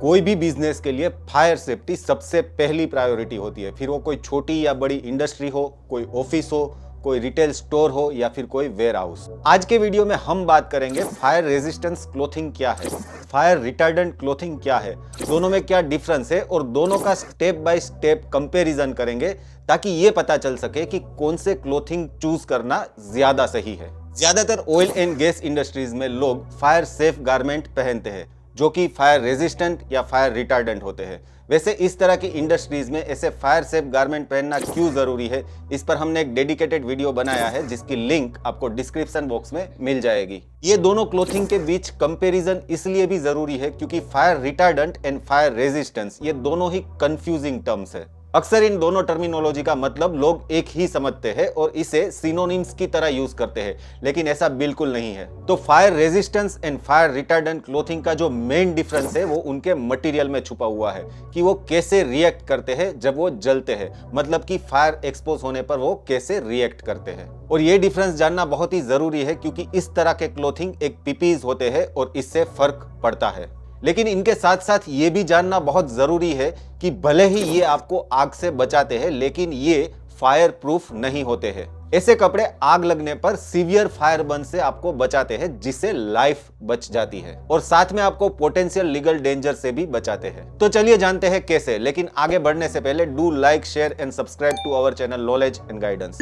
कोई भी बिजनेस के लिए फायर सेफ्टी सबसे पहली प्रायोरिटी होती है, फिर वो कोई छोटी या बड़ी इंडस्ट्री हो, कोई ऑफिस हो, कोई रिटेल स्टोर हो या फिर कोई वेयर हाउस। आज के वीडियो में हम बात करेंगे फायर रेजिस्टेंस क्लोथिंग क्या है, फायर रिटार्डेंट क्लोथिंग क्या है, दोनों में क्या डिफरेंस है और दोनों का स्टेप बाय स्टेप कंपैरिजन करेंगे ताकि ये पता चल सके कि कौन से क्लोथिंग चूज करना ज्यादा सही है। ज्यादातर ऑयल एंड गैस इंडस्ट्रीज में लोग फायर सेफ गारमेंट पहनते हैं जो कि फायर रेजिस्टेंट या फायर रिटार्डेंट होते हैं। वैसे इस तरह की इंडस्ट्रीज में ऐसे फायर सेफ गारमेंट पहनना क्यों जरूरी है, इस पर हमने एक डेडिकेटेड वीडियो बनाया है जिसकी लिंक आपको डिस्क्रिप्शन बॉक्स में मिल जाएगी। ये दोनों क्लोथिंग के बीच कंपैरिजन इसलिए भी जरूरी है क्योंकि fire retardant and fire resistance ये दोनों ही कंफ्यूजिंग टर्म्स है। अक्सर इन दोनों टर्मिनोलॉजी का मतलब लोग एक ही समझते हैं और इसे सिनोनिम्स की तरह यूज करते हैं, लेकिन ऐसा बिल्कुल नहीं है। तो fire resistance and fire retardant clothing का जो मेन डिफरेंस है वो उनके मटेरियल में छुपा हुआ है कि वो कैसे रिएक्ट करते हैं जब वो जलते हैं, मतलब कि फायर एक्सपोज होने पर वो कैसे रिएक्ट करते हैं। और ये डिफरेंस जानना बहुत ही जरूरी है क्योंकि इस तरह के क्लोथिंग एक पीपीज होते हैं और इससे फर्क पड़ता है। लेकिन इनके साथ साथ ये भी जानना बहुत जरूरी है कि भले ही ये आपको आग से बचाते हैं लेकिन ये फायर प्रूफ नहीं होते हैं। ऐसे कपड़े आग लगने पर सीवियर फायर बर्न से आपको बचाते हैं जिससे लाइफ बच जाती है और साथ में आपको पोटेंशियल लीगल डेंजर से भी बचाते हैं। तो चलिए जानते हैं कैसे, लेकिन आगे बढ़ने से पहले do like, share and subscribe to our channel knowledge and guidance.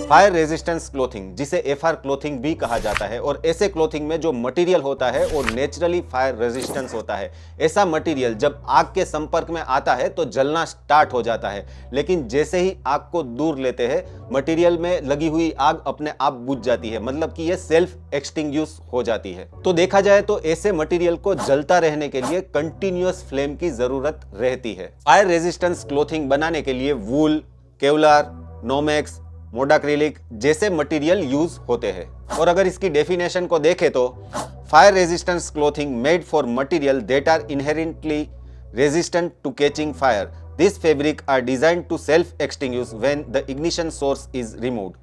Fire resistance clothing, जिसे एफआर क्लोथिंग भी कहा जाता है, और ऐसे क्लोथिंग में जो मटेरियल होता है वो नेचुरली फायर रेजिस्टेंस होता है। ऐसा मटेरियल जब आग के संपर्क में आता है तो जलना स्टार्ट हो जाता है, लेकिन जैसे ही आग को दूर लेते हैं मटेरियल में लगी हुई आग अपने आप बुझ जाती है, मतलब कि ये सेल्फ एक्सटिंग्विश हो जाती है। तो देखा जाए तो ऐसे मटेरियल को जलता रहने के लिए कंटिन्यूअस फ्लेम की जरूरत रहती है। फायर रेजिस्टेंस क्लोथिंग बनाने के लिए वूल, केवलार, नोमेक्स, मोडाक्रिलिक जैसे मटेरियल यूज होते हैं। और अगर इसकी डेफिनेशन को देखें तो fire resistance clothing made for material that are inherently resistant to catching fire. This fabric are designed to self extinguish when the ignition source is removed.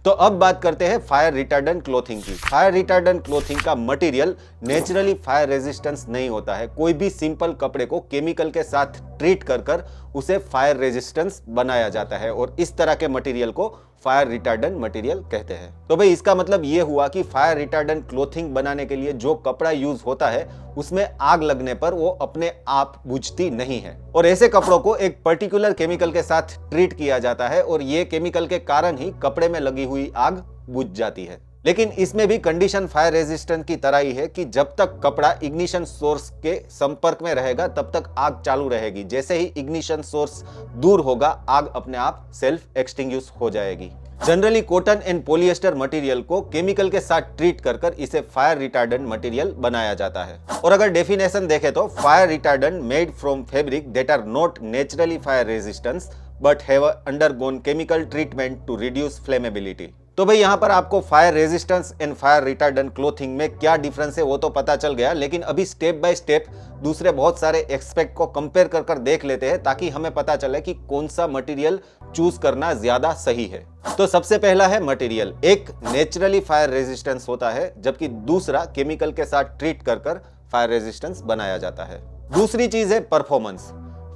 तो अब बात करते हैं फायर रिटार्डेंट क्लोथिंग की। फायर रिटार्डेंट क्लोथिंग का material naturally fire resistance नहीं होता है। कोई भी सिंपल कपड़े को केमिकल के साथ ट्रीट कर उसे फायर रेजिस्टेंस बनाया जाता है और इस तरह के मटेरियल को फायर रिटार्डेंट मटेरियल कहते हैं। तो भाई इसका मतलब ये हुआ कि फायर रिटार्डेंट क्लोथिंग बनाने के लिए जो कपड़ा यूज होता है उसमें आग लगने पर वो अपने आप बुझती नहीं है और ऐसे कपड़ों को एक पर्टिकुलर केमिकल के साथ ट्रीट किया जाता है और ये केमिकल के कारण ही कपड़े में लगी हुई आग बुझ जाती है। लेकिन इसमें भी कंडीशन फायर रेजिस्टेंट की तरह ही है कि जब तक कपड़ा इग्निशन सोर्स के संपर्क में रहेगा तब तक आग चालू रहेगी। जैसे ही इग्निशन सोर्स दूर होगा आग अपने आप सेल्फ एक्सटिंग्विश हो जाएगी। Generally cotton and polyester material को केमिकल के साथ ट्रीट कर इसे फायर रिटार्डेंट मटेरियल बनाया जाता है। और अगर डेफिनेशन देखें तो fire retardant made from fabric that are not naturally fire resistance but have undergone chemical treatment to reduce flammability. तो भाई यहाँ पर आपको fire resistance and fire retardant clothing में क्या डिफरेंस है वो तो पता चल गया, लेकिन अभी स्टेप बाय स्टेप दूसरे बहुत सारे एक्सपेक्ट को कंपेयर कर देख लेते हैं ताकि हमें पता चले कि कौन सा मटेरियल चूज करना ज्यादा सही है। तो सबसे पहला है मटेरियल। एक नेचुरली फायर रेजिस्टेंस होता है जबकि दूसरा केमिकल के साथ ट्रीट कर फायर रेजिस्टेंस बनाया जाता है। दूसरी चीज है performance.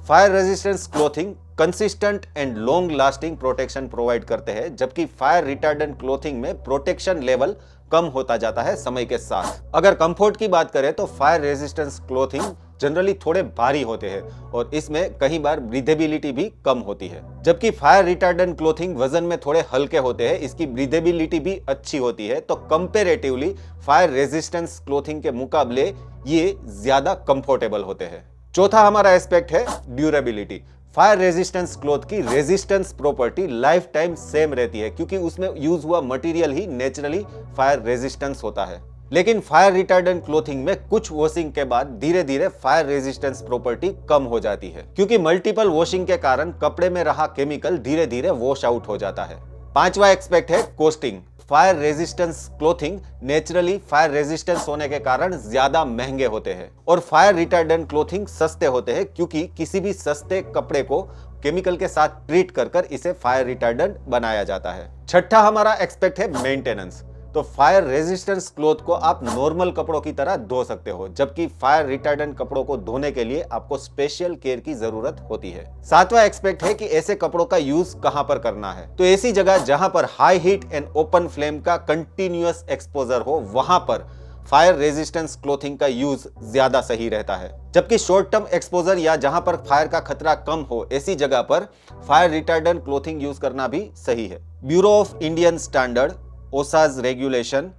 Fire resistance clothing consistent and long lasting protection provide करते हैं जबकि फायर रिटार्डेंट क्लोथिंग में प्रोटेक्शन लेवल कम होता जाता है समय के साथ। अगर कंफर्ट की बात करें तो फायर रेजिस्टेंस क्लोथिंग जनरली थोड़े भारी होते हैं और इसमें कई बार ब्रीदेबिलिटी भी कम होती है, जबकि फायर रिटार्डेंट क्लोथिंग वजन में थोड़े हल्के होते हैं, इसकी ब्रीदेबिलिटी भी अच्छी होती है। तो कंपेरेटिवली फायर रेजिस्टेंस क्लोथिंग के मुकाबले ये ज्यादा कंफर्टेबल होते हैं। चौथा हमारा एस्पेक्ट है ड्यूरेबिलिटी। फायर रेजिस्टेंस क्लॉथ की resistance property life time same रहती है क्योंकि उसमें यूज हुआ मटेरियल ही नेचुरली फायर रेजिस्टेंस होता है। लेकिन फायर रिटार्डेंट क्लोथिंग में कुछ वॉशिंग के बाद धीरे धीरे फायर रेजिस्टेंस प्रॉपर्टी कम हो जाती है क्योंकि मल्टीपल वॉशिंग के कारण कपड़े में रहा केमिकल धीरे धीरे वॉश आउट हो जाता है। पांचवा एक्सपेक्ट है costing. Fire resistance clothing naturally fire resistance होने के कारण ज्यादा महंगे होते हैं और फायर रिटार्डेंट क्लोथिंग सस्ते होते हैं क्योंकि किसी भी सस्ते कपड़े को केमिकल के साथ ट्रीट कर इसे फायर रिटार्डेंट बनाया जाता है। छठा हमारा एक्सपेक्ट है मेंटेनेंस। तो फायर रेजिस्टेंस क्लॉथ को आप नॉर्मल कपड़ों की तरह धो सकते हो, जबकि फायर रिटार्डेंट कपड़ों को धोने के लिए आपको स्पेशल केयर की जरूरत होती है। सातवां एक्सपेक्ट है कि ऐसे कपड़ों का यूज कहां पर करना है। तो ऐसी जगह जहां पर high heat and open flame का कंटिन्यूअस एक्सपोजर हो, वहां पर फायर रेजिस्टेंस क्लोथिंग का यूज ज्यादा सही रहता है। जबकि शॉर्ट टर्म एक्सपोजर या जहां पर फायर का खतरा कम हो, ऐसी जगह पर फायर रिटार्डेंट क्लोथिंग यूज करना भी सही है। Bureau of Indian standard, OSHA's regulation,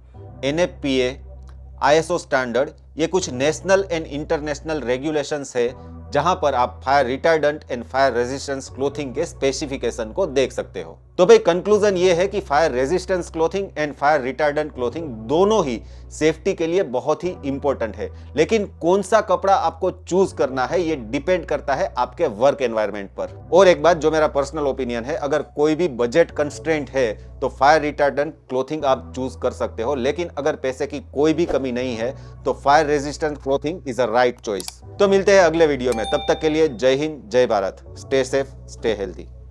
NFPA, ISO standard, ये कुछ नेशनल एंड इंटरनेशनल रेगुलेशंस है जहां पर आप fire retardant and fire resistance clothing के स्पेसिफिकेशन को देख सकते हो। तो भाई कंक्लूजन ये है कि fire resistance clothing and fire retardant clothing दोनों ही सेफ्टी के लिए बहुत ही इंपॉर्टेंट है, लेकिन कौन सा कपड़ा आपको चूज करना है ये डिपेंड करता है आपके वर्क एनवायरनमेंट पर। और एक बात जो मेरा पर्सनल ओपिनियन है, अगर कोई भी बजट कंस्ट्रेंट है तो फायर रिटार्डेंट क्लोथिंग आप चूज कर सकते हो, लेकिन अगर पैसे की कोई भी कमी नहीं है तो fire resistant clothing is a right choice. तो मिलते हैं अगले वीडियो में, तब तक के लिए जय हिंद, जय Bharat, stay safe, stay healthy.